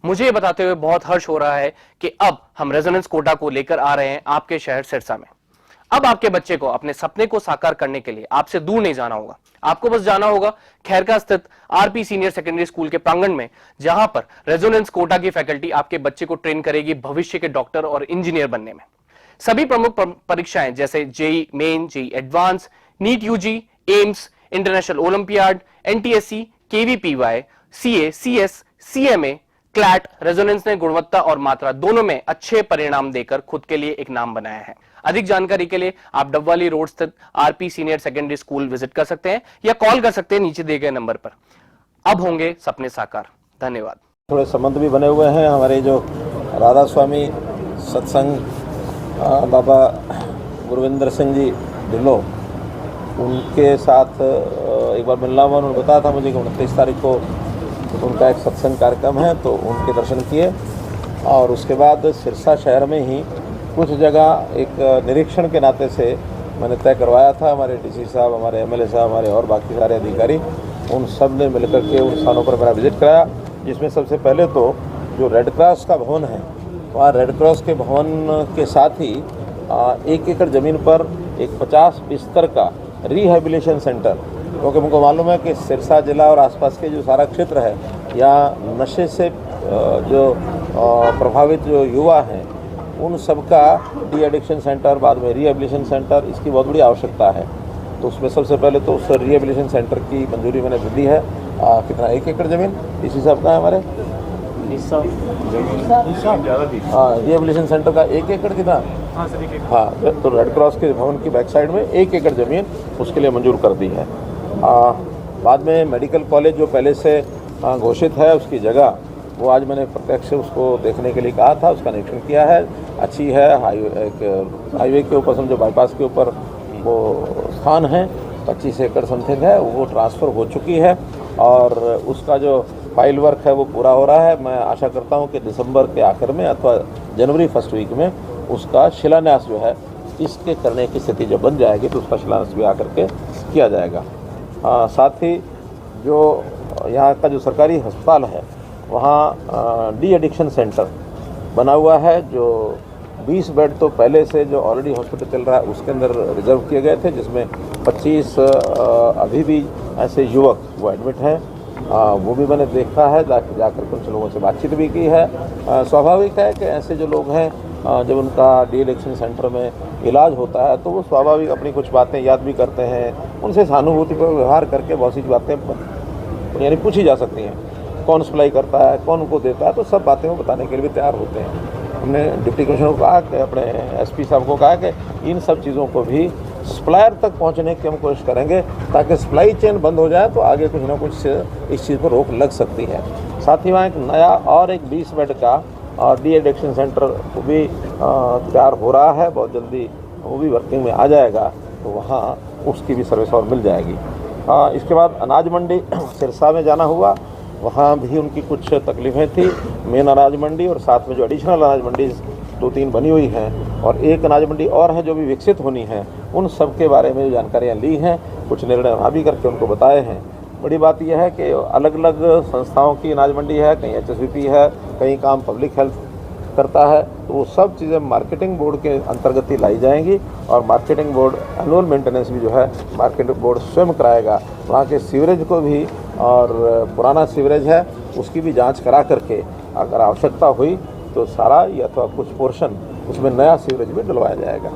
मुझे ये बताते हुए बहुत हर्ष हो रहा है कि अब हम रेजोनेंस कोटा को लेकर आ रहे हैं आपके शहर सिरसा में। अब आपके बच्चे को अपने सपने को साकार करने के लिए आपसे दूर नहीं जाना होगा। आपको बस जाना होगा खैरका स्थित आरपी सीनियर सेकेंडरी स्कूल के प्रांगण में, जहां पर रेजोनेंस कोटा की फैकल्टी आपके बच्चे को ट्रेन करेगी भविष्य के डॉक्टर और इंजीनियर बनने में। सभी प्रमुख परीक्षाएं जैसे JEE Main, JEE Advance, NEET UG, AIIMS, International Olympiad, NTSC, KVPY, CA, CS, CMA, CLAT, Resonance ने गुणवत्ता और मात्रा दोनों में अच्छे परिणाम देकर खुद के लिए एक नाम बनाया है। अधिक जानकारी के लिए आप डबवाली रोड स्थित RP senior secondary school visit कर सकते हैं या कॉल कर सकते हैं नीचे दिए गए नंबर पर। अब होंगे सपने साकार। धन्यवाद। थोड़े संबंध भी बने हुए हैं। हमारे जो राधा स्वामी सत्संग बाबा गुरविंदर सिंह जी ढिल्लो, उनके साथ एक बार मिलना हुआ। उन्होंने बताया था मुझे कि 29 तारीख को उनका एक सत्संग कार्यक्रम है, तो उनके दर्शन किए। और उसके बाद सिरसा शहर में ही कुछ जगह एक निरीक्षण के नाते से मैंने तय करवाया था। हमारे डीसी साहब, हमारे एमएलए साहब, हमारे और बाकी सारे अधिकारी, उन सब ने मिलकर के उन स्थानों पर मेरा विजिट कराया, जिसमें सबसे पहले तो जो रेड क्रॉस का भवन है, वहाँ रेड क्रॉस के भवन के साथ ही 1 एकड़ ज़मीन पर एक 50 बिस्तर का रिहेबिलिटेशन सेंटर, क्योंकि मुझको मालूम है कि सिरसा जिला और आसपास के जो सारा क्षेत्र है, या नशे से जो प्रभावित जो युवा हैं, उन सब का डी एडिक्शन सेंटर, बाद में रिहेबिलिटेशन सेंटर, इसकी बहुत बड़ी आवश्यकता है। तो उसमें सबसे पहले तो उस रिहेबिलिटेशन सेंटर की मंजूरी मैंने दे दी है। कितना 1 एकड़ ज़मीन इसी सब का है हमारे रिहेबिलिटेशन सेंटर का 1 एकड़ कितना। हाँ, तो रेड क्रॉस के भवन की बैक साइड में 1 एकड़ ज़मीन उसके लिए मंजूर कर दी है। बाद में मेडिकल कॉलेज जो पहले से घोषित है, उसकी जगह वो आज मैंने प्रत्यक्ष उसको देखने के लिए कहा था, उसका निरीक्षण किया है। अच्छी है। हाईवे के ऊपर समझो, बाईपास के ऊपर वो स्थान है, 25 एकड़ समथिंग है, वो ट्रांसफ़र हो चुकी है और उसका जो फाइल वर्क है वो पूरा हो रहा है। मैं आशा करता हूँ कि दिसंबर के आखिर में अथवा जनवरी फर्स्ट वीक में उसका शिलान्यास जो है, इसके करने की स्थिति जब बन जाएगी तो उसका शिलान्यास भी आकर के किया जाएगा। साथ ही जो यहाँ का जो सरकारी अस्पताल है, वहाँ डी एडिक्शन सेंटर बना हुआ है, जो 20 बेड तो पहले से जो ऑलरेडी हॉस्पिटल चल रहा है उसके अंदर रिजर्व किए गए थे, जिसमें 25 अभी भी ऐसे युवक वो एडमिट हैं। वो भी मैंने देखा है, जाकर कुछ लोगों से बातचीत भी की है। स्वाभाविक है कि ऐसे जो लोग हैं, जब उनका डी एडिक्शन सेंटर में इलाज होता है तो वो स्वाभाविक अपनी कुछ बातें याद भी करते हैं। उनसे सहानुभूति पर व्यवहार करके बहुत सी बातें यानी पूछी जा सकती हैं। कौन सप्लाई करता है, कौन उनको देता है, तो सब बातें वो बताने के लिए भी तैयार होते हैं। हमने डिप्टी कमिश्नर को कहा कि अपने एसपी साहब को कहा कि इन सब चीज़ों को भी सप्लायर तक पहुंचने की हम कोशिश करेंगे, ताकि सप्लाई चेन बंद हो जाए तो आगे कुछ ना कुछ इस चीज़ पर रोक लग सकती है। साथ ही वहाँ एक नया और एक 20 बेड का डी एडिक्शन सेंटर वो भी तैयार हो रहा है, बहुत जल्दी वो भी वर्किंग में आ जाएगा, तो वहाँ उसकी भी सर्विस और मिल जाएगी। इसके बाद अनाज मंडी सिरसा में जाना हुआ, वहाँ भी उनकी कुछ तकलीफ़ें थी। मेन अनाज मंडी और साथ में जो एडिशनल अनाज मंडी 2-3 बनी हुई हैं, और एक अनाज मंडी और है जो भी विकसित होनी है, उन सब के बारे में जो जानकारियाँ ली हैं, कुछ निर्णय वहाँ भी करके उनको बताए हैं। बड़ी बात यह है कि अलग अलग संस्थाओं की अनाज मंडी है, कहीं एचएसवीपी है, कहीं काम पब्लिक हेल्थ करता है, तो वो सब चीज़ें मार्केटिंग बोर्ड के अंतर्गत ही लाई जाएंगी। और मार्केटिंग बोर्ड एनुअल मेंटेनेंस भी जो है मार्केटिंग बोर्ड स्वयं कराएगा। वहाँ के सीवरेज को भी, और पुराना सीवरेज है उसकी भी जांच करा करके अगर आवश्यकता हुई तो सारा या अथवा कुछ पोर्शन उसमें नया सीवरेज भी डलवाया जाएगा।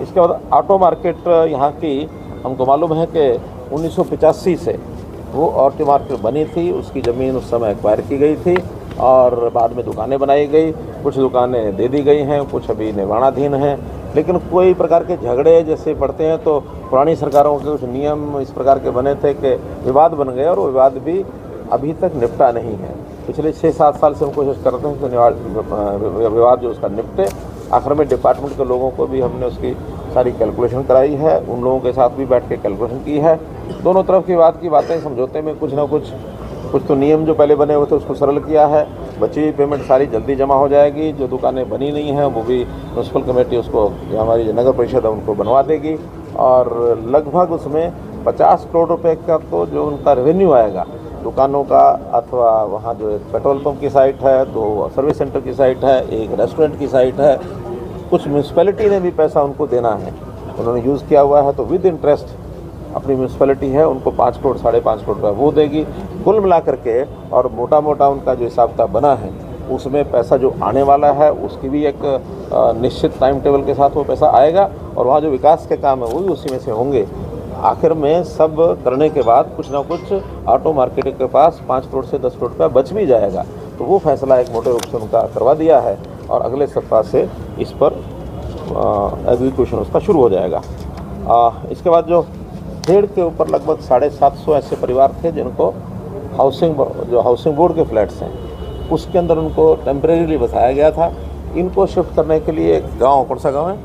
इसके बाद ऑटो मार्केट यहाँ की हमको मालूम है कि 1985 से वो ऑटो मार्केट बनी थी, उसकी ज़मीन उस समय एक्वायर की गई थी और बाद में दुकानें बनाई गई। कुछ दुकानें दे दी गई हैं, कुछ अभी निर्माणाधीन हैं, लेकिन कोई प्रकार के झगड़े जैसे पड़ते हैं तो पुरानी सरकारों के कुछ नियम इस प्रकार के बने थे कि विवाद बन गए, और वो विवाद भी अभी तक निपटा नहीं है। पिछले 6-7 साल से हम कोशिश करते हैं कि विवाद जो उसका निपटे। आखिर में डिपार्टमेंट के लोगों को भी हमने उसकी सारी कैलकुलेशन कराई है, उन लोगों के साथ भी बैठ के कैलकुलेशन की है। दोनों तरफ की बात की बातें समझौते में कुछ ना कुछ तो नियम जो पहले बने हुए थे उसको सरल किया है। बची हुई पेमेंट सारी जल्दी जमा हो जाएगी। जो दुकानें बनी नहीं हैं वो भी म्यूनसिपल कमेटी उसको, जो हमारी नगर परिषद है उनको बनवा देगी, और लगभग उसमें 50 करोड़ रुपए का तो जो उनका रेवेन्यू आएगा दुकानों का, अथवा वहाँ जो एक पेट्रोल पंप की साइट है, 2 सर्विस सेंटर की साइट है, एक रेस्टोरेंट की साइट है। कुछ म्यूनसिपैलिटी ने भी पैसा उनको देना है, उन्होंने यूज़ किया हुआ है, तो विद इंटरेस्ट अपनी म्यूनसिपैलिटी है उनको 5 करोड़ 5.5 करोड़ रुपये वो देगी। कुल मिला करके और मोटा मोटा उनका जो हिसाब किताब बना है, उसमें पैसा जो आने वाला है उसकी भी एक निश्चित टाइम टेबल के साथ वो पैसा आएगा, और वहाँ जो विकास के काम है वो भी उसी में से होंगे। आखिर में सब करने के बाद कुछ ना कुछ ऑटो मार्केट के पास 5 करोड़ से 10 करोड़ रुपया बच भी जाएगा। तो वो फैसला एक मोटे रूप से उनका करवा दिया है, और अगले सप्ताह से इस पर एग्जीक्यूशन उसका शुरू हो जाएगा। इसके बाद जो खेड़ के ऊपर लगभग 750 ऐसे परिवार थे जिनको हाउसिंग बोर्ड के फ्लैट्स हैं, उसके अंदर उनको टेम्परेरीली बसाया गया था। इनको शिफ्ट करने के लिए एक गाँव, कौन सा गाँव है?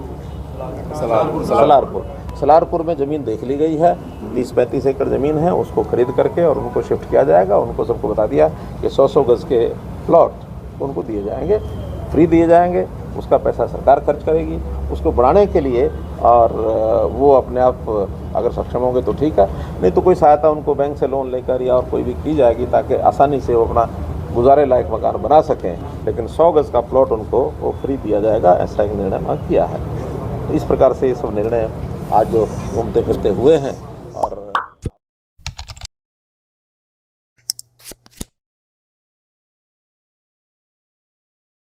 सलारपुर में ज़मीन देख ली गई है, 30-35 एकड़ ज़मीन है, उसको खरीद करके और उनको शिफ्ट किया जाएगा। उनको सबको बता दिया कि 100 गज़ के प्लॉट उनको दिए जाएंगे, फ्री दिए जाएंगे, उसका पैसा सरकार खर्च करेगी। उसको बढ़ाने के लिए और वो अपने आप अगर सक्षम होंगे तो ठीक है, नहीं तो कोई सहायता उनको बैंक से लोन लेकर या और कोई भी की जाएगी, ताकि आसानी से वो अपना गुजारे लायक मकान बना सकें। लेकिन 100 गज़ का प्लॉट उनको वो फ्री दिया जाएगा, ऐसा एक निर्णय किया है। इस प्रकार से ये सब निर्णय आज जो घूमते फिरते हुए हैं,